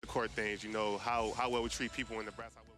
court things. You know how well we treat people in the brass. How well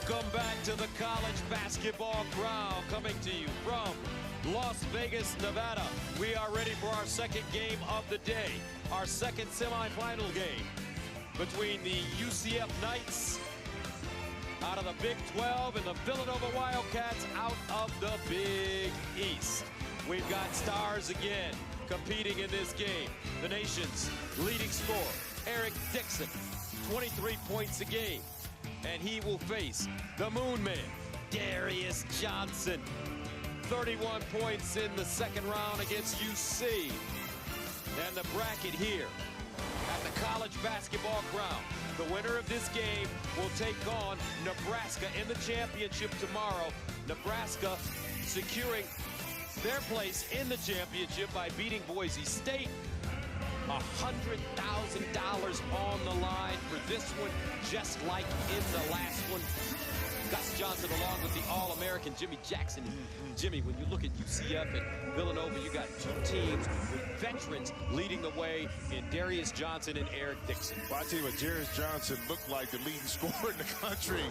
Welcome back to the college basketball ground, coming to you from Las Vegas, Nevada. We are ready for our second game of the day, our second semifinal game between the UCF Knights out of the Big 12 and the Villanova Wildcats out of the Big East. We've got stars again competing in this game. The nation's leading scorer, Eric Dixon, 23 points a game. And he will face the Moon Man, Darius Johnson. 31 points in the second round against UC. And the bracket here at the college basketball ground. The winner of this game will take on Nebraska in the championship tomorrow. Nebraska securing their place in the championship by beating Boise State. $100,000 on the line for this one, just like in the last one. Gus Johnson along with the All-American Jimmy Jackson. Jimmy, when you look at UCF and Villanova, you got two teams with veterans leading the way in Darius Johnson and Eric Dixon. Well, I tell you what, Darius Johnson looked like the leading scorer in the country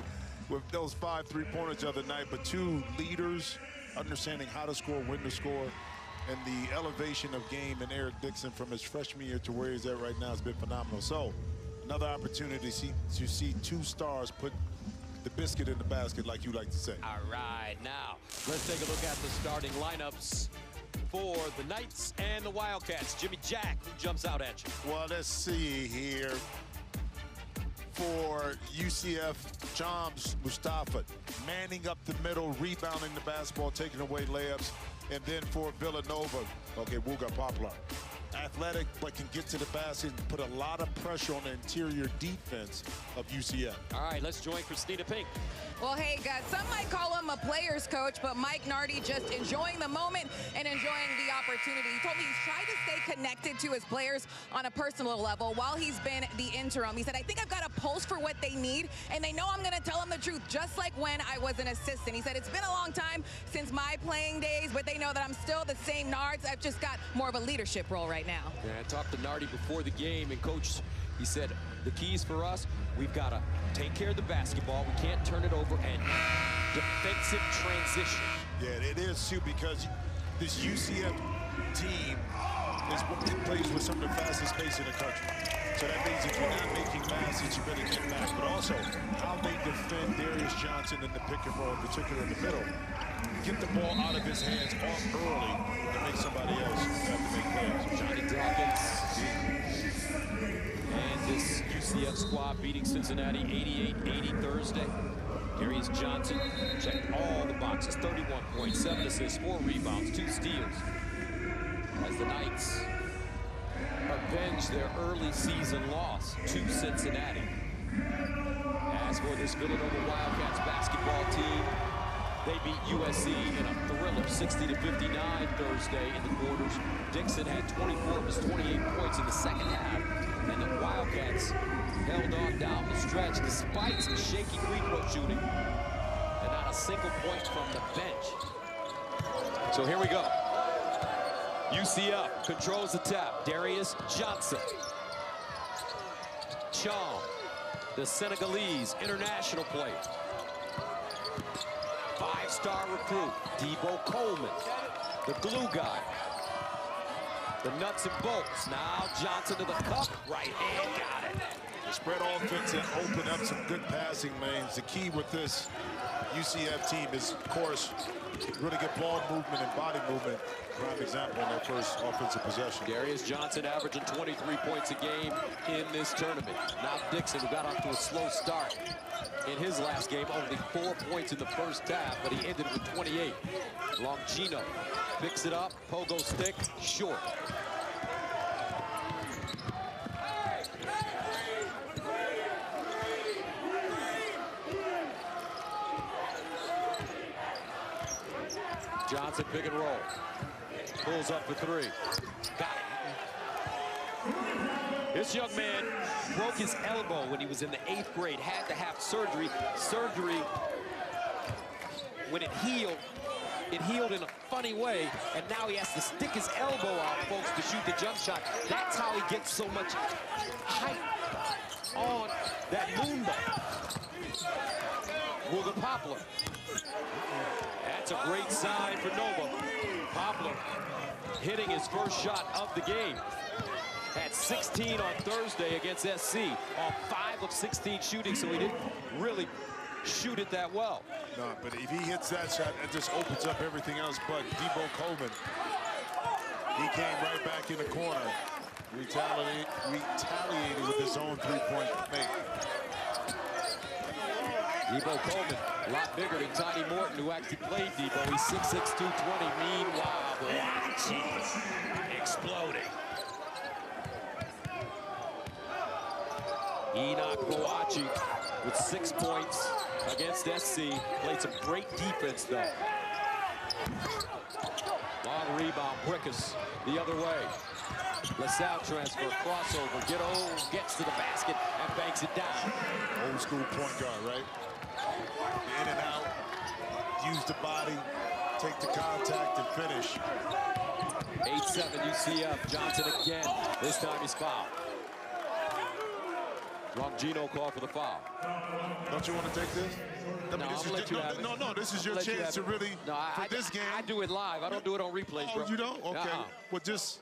with those 5 3-pointers the other night, but two leaders understanding how to score, when to score. And the elevation of game in Eric Dixon from his freshman year to where he's at right now has been phenomenal. So, another opportunity to see two stars put the biscuit in the basket, like you like to say. All right, now, let's take a look at the starting lineups for the Knights and the Wildcats. Jimmy Jack, who jumps out at you? Well, let's see here. For UCF, Jams Mustafa, manning up the middle, rebounding the basketball, taking away layups. And then for Villanova, okay, Wuga Poplar. Athletic, but can get to the basket and put a lot of pressure on the interior defense of UCF. All right, let's join Christina Pink. Well, hey, guys, some might call him a player's coach, but Mike Nardi just enjoying the moment and enjoying the opportunity. He told me he's tried to stay connected to his players on a personal level while he's been the interim. He said, I think I've got a pulse for what they need, and they know I'm going to tell them the truth, just like when I was an assistant. He said, it's been a long time since my playing days, but they know that I'm still the same Nards. I've just got more of a leadership role right now. Yeah, I talked to Nardi before the game, and Coach, he said, the keys for us, we've got to take care of the basketball. We can't turn it over, and defensive transition. Yeah, it is, too, because this UCF team plays with some of the fastest pace in the country. So that means if you're not making baskets, you better get back. But also, how they defend Darius Johnson in the pick and roll, in particular in the middle. Get the ball out of his hands off early and make somebody else have to make plays. Johnny Dawkins and this UCF squad beating Cincinnati 88-80 Thursday. Darius Johnson checked all the boxes, 31 points, 7 assists, 4 rebounds, 2 steals. As the Knights avenge their early season loss to Cincinnati. As for this Villanova Wildcats basketball team, they beat USC in a thriller, 60-59 Thursday in the quarters. Dixon had 24 of his 28 points in the second half, and the Wildcats held on down the stretch despite some shaky free throw shooting and not a single point from the bench. So here we go. UCF controls the tap. Darius Johnson. Chong, the Senegalese international player. 5-star recruit, Debo Coleman, the glue guy. The nuts and bolts. Now Johnson to the cup. Right hand, got it. The spread offense and open up some good passing lanes. The key with this UCF team is, of course, really good ball movement and body movement. Prime example in their first offensive possession. Darius Johnson averaging 23 points a game in this tournament. Now Dixon, who got off to a slow start in his last game, only 4 points in the first half, but he ended with 28. Longino picks it up, pogo stick, short. Johnson pick and roll. Pulls up for 3. Got it. This young man broke his elbow when he was in the 8th grade. Had to have surgery. Surgery, when it healed, it healed in a funny way, and now he has to stick his elbow out, folks, to shoot the jump shot. That's how he gets so much height on that moonball. Wooga Poplar. That's a great sign for Nova. Poplar hitting his first shot of the game. Had 16 on Thursday against SC on 5 of 16 shooting, so he didn't really shoot it that well. No, but if he hits that shot, it just opens up everything else. But Debo Coleman, he came right back in the corner, retaliated with his own three-point make. Debo Coleman, a lot bigger than Tiny Morton, who actually played Debo. He's 6'6", 220. Meanwhile, Boachi exploding. Enoch Boachi with 6 points against SC. Played some great defense, though. Long rebound, Brickus the other way. LaSalle transfer, crossover, gets to the basket and banks it down. Old school point guard, right? In and out, use the body, take the contact and finish. 8-7 UCF, Johnson again. This time he's fouled. Longino called for the foul. Don't you want to take this? No, this is your chance to really, this game. I do it live. I don't do it on replays, bro. Oh, you don't? Okay. Well, just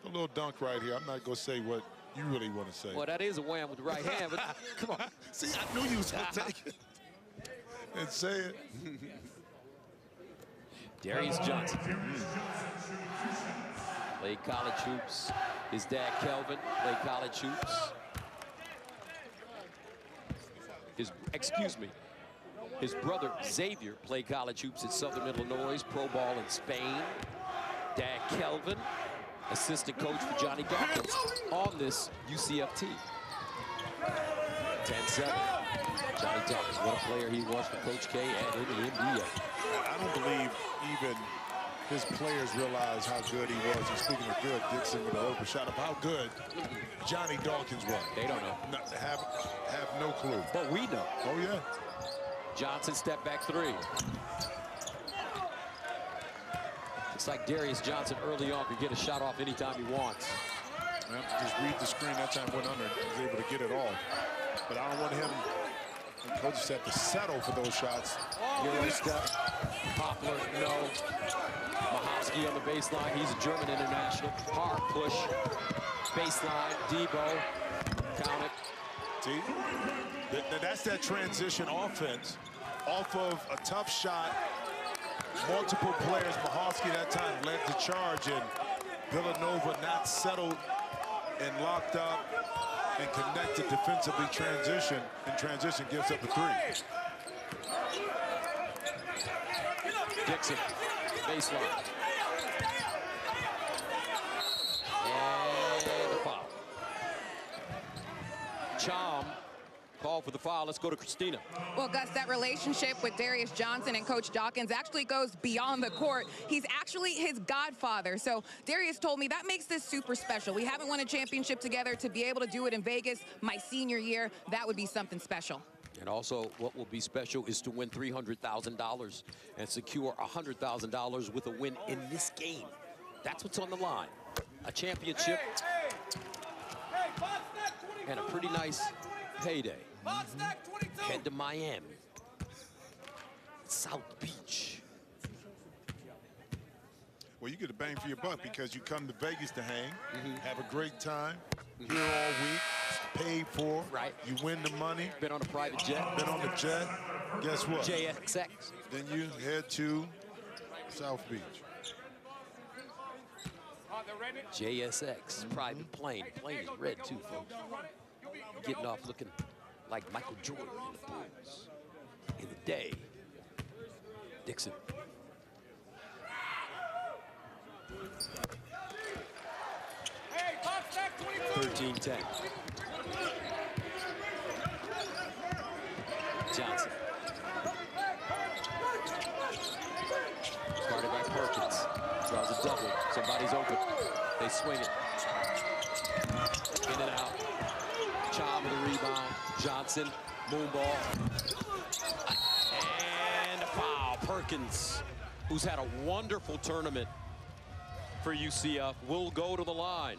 a little dunk right here. I'm not going to say what you really want to say. Well, that is a wham with the right hand, but come on. See, I knew you was going to take it. And say it. Darius Johnson. Played college hoops. His dad, Kelvin, played college hoops. His brother, Xavier, played college hoops at Southern Illinois, pro ball in Spain. Dad, Kelvin, assistant coach for Johnny Dawkins on this UCF team. 10-7. Johnny Dawkins, what a player he was for Coach K and in the NBA. I don't believe even his players realize how good he was. And speaking of good, Dixon with an open shot of how good Johnny Dawkins was. They don't know. Have no clue. But we know. Oh, yeah. Johnson step back three. Looks like Darius Johnson early on could get a shot off anytime he wants. Well, just read the screen. That time went under. He was able to get it all. But I don't want him. The coaches have to settle for those shots. Euro step. Poplar, no. Mahowski on the baseline. He's a German international. Hard push. Baseline. Debo. Count it. See? That's that transition offense off of a tough shot. Multiple players. Mahowski that time led the charge, and Villanova not settled and locked up and connected defensively. Transition, and transition gives up a three. Dixon, baseline. And a foul. Chom called for the foul. Let's go to Christina. Well, Gus, that relationship with Darius Johnson and Coach Dawkins actually goes beyond the court. He's actually his godfather. So Darius told me that makes this super special. We haven't won a championship together. To be able to do it in Vegas my senior year, that would be something special. And also, what will be special is to win $300,000 and secure $100,000 with a win in this game. That's what's on the line. A championship and a pretty nice payday. Head to Miami, South Beach. Well, you get a bang for your buck because you come to Vegas to hang, have a great time, here all week, paid for. Right. You win the money. Been on a private jet. Been on the jet. Guess what? JXX. Then you head to South Beach. JSX, private plane. Plane is red too, folks. Getting off looking like Michael Jordan in the Bulls. In the day. Dixon. Hey, box back 22. 13-10. Johnson. Guarded by Perkins. Draws a double. Somebody's open. They swing it. In and out. Chom with a rebound. Johnson. Moonball. And a foul. Perkins who's had a wonderful tournament for UCF, will go to the line.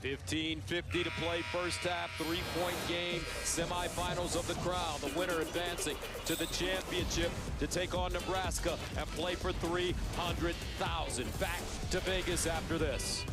15:50 to play first half, 3-point game, semifinals of the Crown. The winner advancing to the championship to take on Nebraska and play for $300,000. Back to Vegas after this.